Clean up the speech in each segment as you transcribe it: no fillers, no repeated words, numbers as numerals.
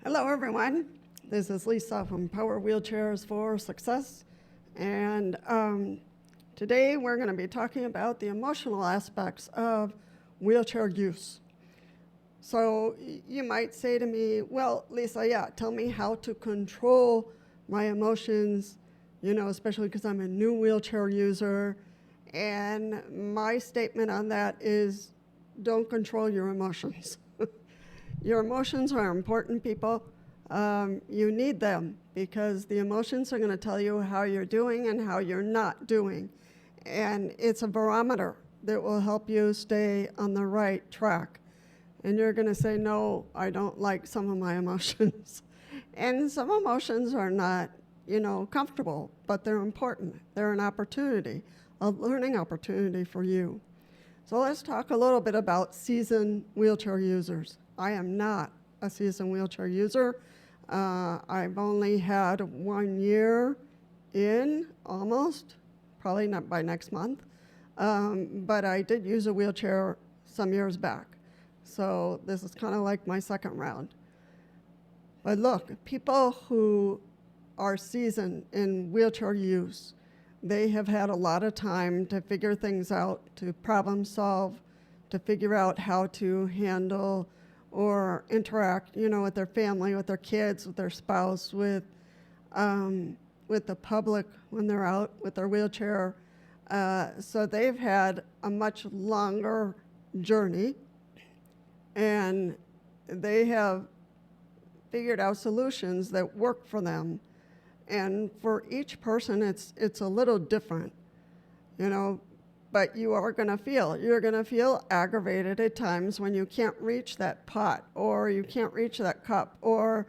Hello, everyone. This is Lisa from Power Wheelchairs for Success. And today we're going to be talking about the emotional aspects of wheelchair use. So you might say to me, well, Lisa, tell me how to control my emotions, especially because I'm a new wheelchair user. And my statement on that is don't control your emotions. Your emotions are important, people. You need them because the emotions are going to tell you how you're doing and how you're not doing. And it's a barometer that will help you stay on the right track. And you're going to say, no, I don't like some of my emotions. And some emotions are not, comfortable, but they're important. They're an opportunity, a learning opportunity for you. So let's talk a little bit about seasoned wheelchair users. I am not a seasoned wheelchair user. I've only had 1 year in, almost, probably not by next month. But I did use a wheelchair some years back. So this is kind of like my second round. But look, people who are seasoned in wheelchair use, they have had a lot of time to figure things out, to problem solve, to figure out how to handle or interact, with their family, with their kids, with their spouse, with the public when they're out with their wheelchair. So they've had a much longer journey, and they have figured out solutions that work for them. And for each person, it's a little different, but you are going to feel. You're going to feel aggravated at times when you can't reach that pot, or you can't reach that cup, or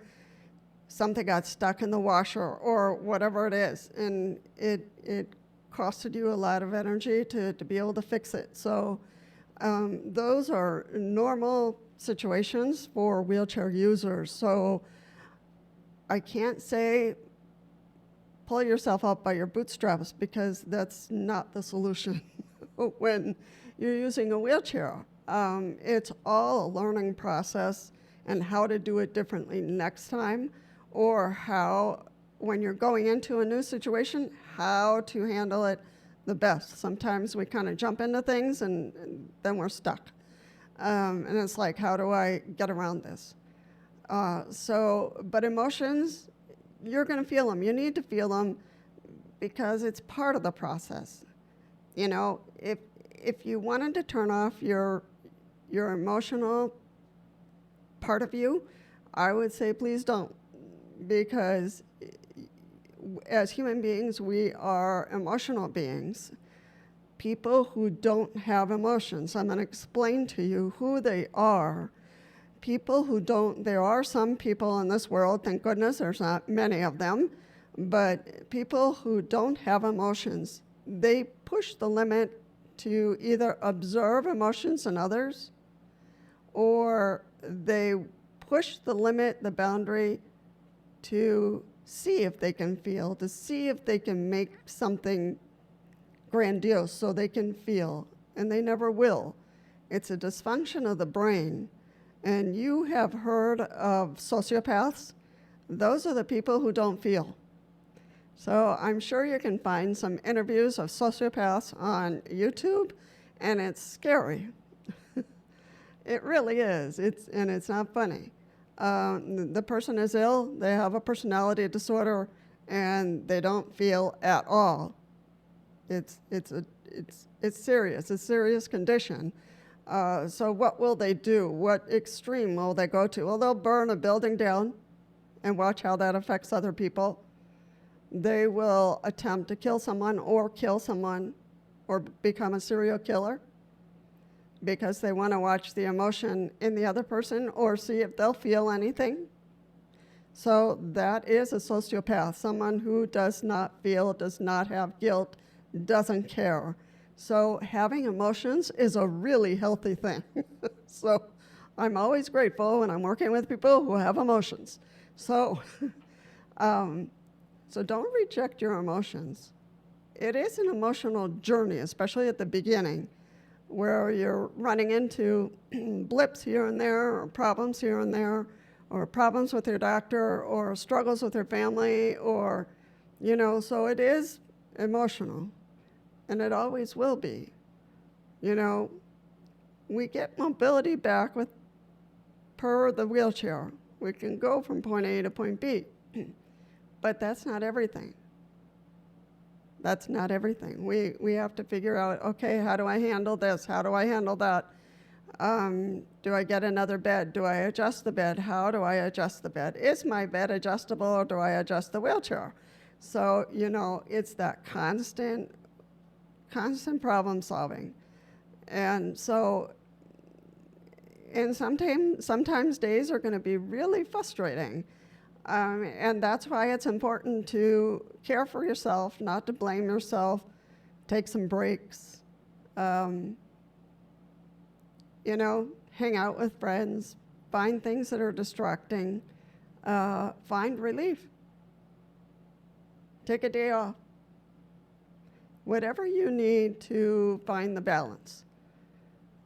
something got stuck in the washer, or whatever it is. And it costed you a lot of energy to be able to fix it. So those are normal situations for wheelchair users. So I can't say pull yourself up by your bootstraps, because that's not the solution when you're using a wheelchair. It's all a learning process and how to do it differently next time, or how, when you're going into a new situation, how to handle it the best. Sometimes we kind of jump into things and then we're stuck. And it's like, how do I get around this? But emotions, you're going to feel them. You need to feel them because it's part of the process. If you wanted to turn off your emotional part of you, I would say please don't, because as human beings, we are emotional beings. People who don't have emotions, I'm going to explain to you who they are. People who don't, there are some people in this world, thank goodness there's not many of them, but people who don't have emotions, they push the limit to either observe emotions in others, or they push the limit, the boundary, to see if they can feel, to see if they can make something grandiose so they can feel, and they never will. It's a dysfunction of the brain. And you have heard of sociopaths. Those are the people who don't feel. So I'm sure you can find some interviews of sociopaths on YouTube, and it's scary. It really is. And it's not funny. The person is ill, they have a personality disorder, and they don't feel at all. It's serious. It's a serious condition. So what will they do? What extreme will they go to? Well, they'll burn a building down and watch how that affects other people. They will attempt to kill someone or become a serial killer because they want to watch the emotion in the other person or see if they'll feel anything. So that is a sociopath, someone who does not feel, does not have guilt, doesn't care. So having emotions is a really healthy thing. So I'm always grateful when I'm working with people who have emotions. So don't reject your emotions. It is an emotional journey, especially at the beginning, where you're running into blips here and there, or problems here and there, or problems with your doctor, or struggles with your family, or, so it is emotional, and it always will be. We get mobility back per the wheelchair. We can go from point A to point B, but that's not everything. That's not everything. We have to figure out, okay, how do I handle this? How do I handle that? Do I get another bed? Do I adjust the bed? How do I adjust the bed? Is my bed adjustable, or do I adjust the wheelchair? So, it's that constant problem solving. And so, and sometimes days are going to be really frustrating. And that's why it's important to care for yourself, not to blame yourself, take some breaks, hang out with friends, find things that are distracting, find relief. Take a day off. Whatever you need to find the balance.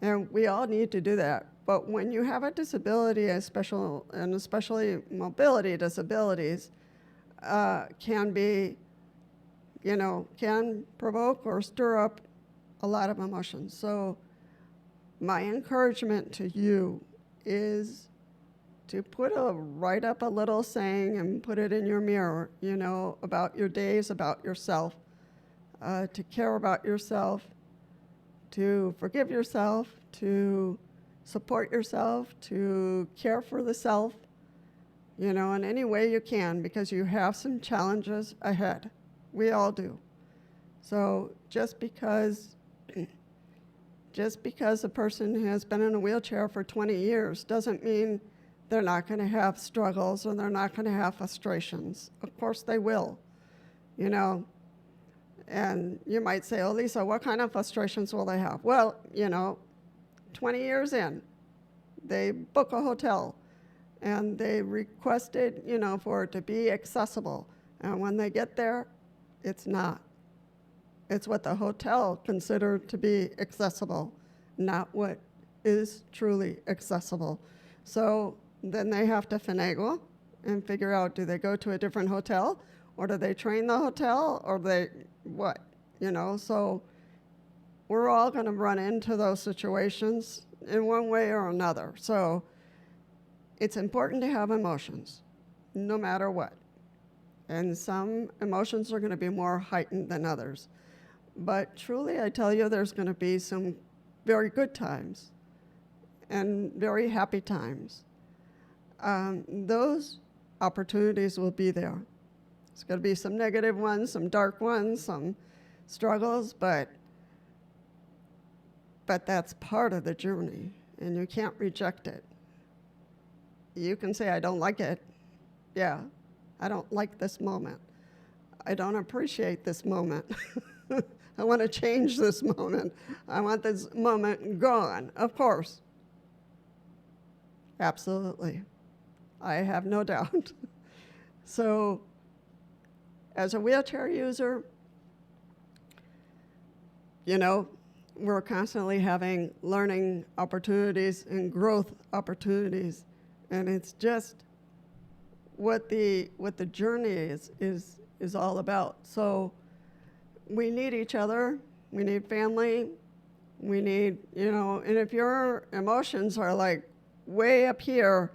And we all need to do that. But when you have a disability, especially mobility disabilities, can provoke or stir up a lot of emotions. So my encouragement to you is to write up a little saying and put it in your mirror, about your days, about yourself, to care about yourself, to forgive yourself, to support yourself, to care for the self, in any way you can, because you have some challenges ahead. We all do. So just because a person has been in a wheelchair for 20 years doesn't mean they're not going to have struggles or they're not going to have frustrations. Of course they will, And you might say, oh, Lisa, what kind of frustrations will they have? Well, 20 years in, they book a hotel and they requested, for it to be accessible. And when they get there, it's not. It's what the hotel considered to be accessible, not what is truly accessible. So then they have to finagle and figure out, do they go to a different hotel, or do they train the hotel, or what? So we're all going to run into those situations in one way or another. So it's important to have emotions, no matter what. And some emotions are going to be more heightened than others. But truly, I tell you, there's going to be some very good times and very happy times. Those opportunities will be there. There's going to be some negative ones, some dark ones, some struggles, but that's part of the journey, and you can't reject it. You can say, I don't like it. Yeah, I don't like this moment. I don't appreciate this moment. I want to change this moment. I want this moment gone, of course. Absolutely. I have no doubt. So, as a wheelchair user, we're constantly having learning opportunities and growth opportunities, and it's just what the journey is all about. So we need each other, we need family, we need, and if your emotions are like way up here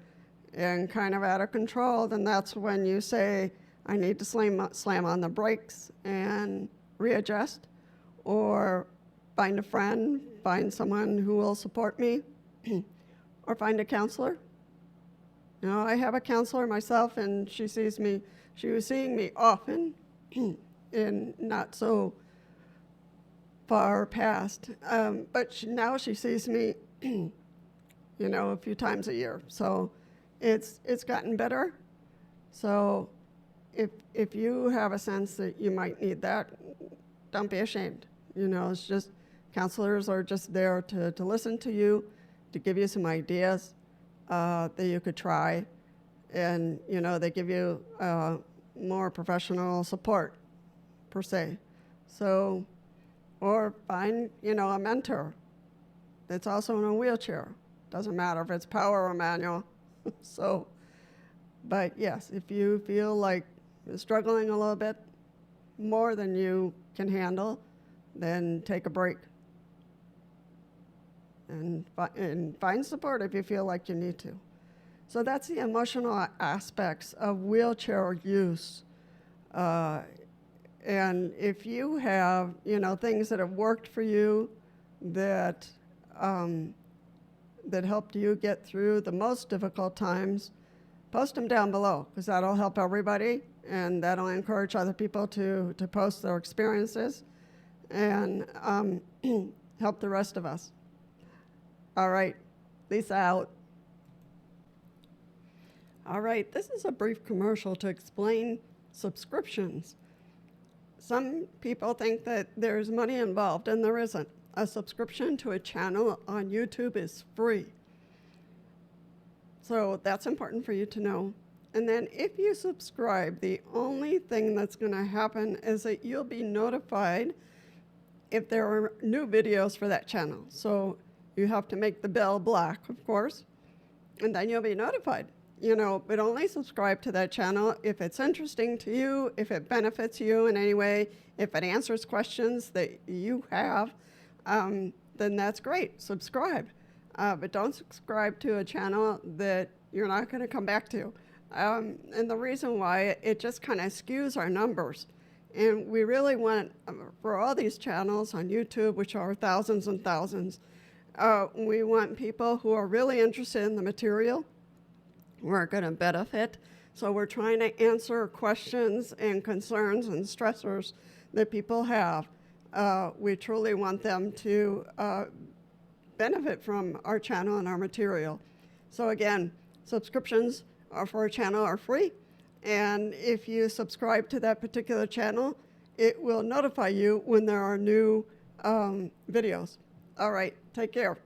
and kind of out of control, then that's when you say, I need to slam on the brakes and readjust, or find a friend, find someone who will support me, or find a counselor. I have a counselor myself, and she was seeing me often in not so far past, but now she sees me, a few times a year. So it's gotten better. So if you have a sense that you might need that, don't be ashamed. It's just, counselors are just there to listen to you, to give you some ideas that you could try, and they give you more professional support per se. So, or find a mentor that's also in a wheelchair. Doesn't matter if it's power or manual. So But yes, if you feel like you're struggling a little bit more than you can handle, then take a break. And find support if you feel like you need to. So that's the emotional aspects of wheelchair use. And if you have, things that have worked for you that helped you get through the most difficult times, post them down below, because that'll help everybody, and that'll encourage other people to post their experiences and help the rest of us. All right, Lisa out. All right, this is a brief commercial to explain subscriptions. Some people think that there's money involved, and there isn't. A subscription to a channel on YouTube is free. So that's important for you to know. And then if you subscribe, the only thing that's going to happen is that you'll be notified if there are new videos for that channel. So you have to make the bell black, of course, and then you'll be notified. But only subscribe to that channel if it's interesting to you, if it benefits you in any way, if it answers questions that you have, then that's great. Subscribe. But don't subscribe to a channel that you're not going to come back to. And the reason why, it just kind of skews our numbers. And we really want, for all these channels on YouTube, which are thousands and thousands, we want people who are really interested in the material, who are going to benefit. So we're trying to answer questions and concerns and stressors that people have. We truly want them to benefit from our channel and our material. So again, subscriptions for a channel are free. And if you subscribe to that particular channel, it will notify you when there are new videos. All right, take care.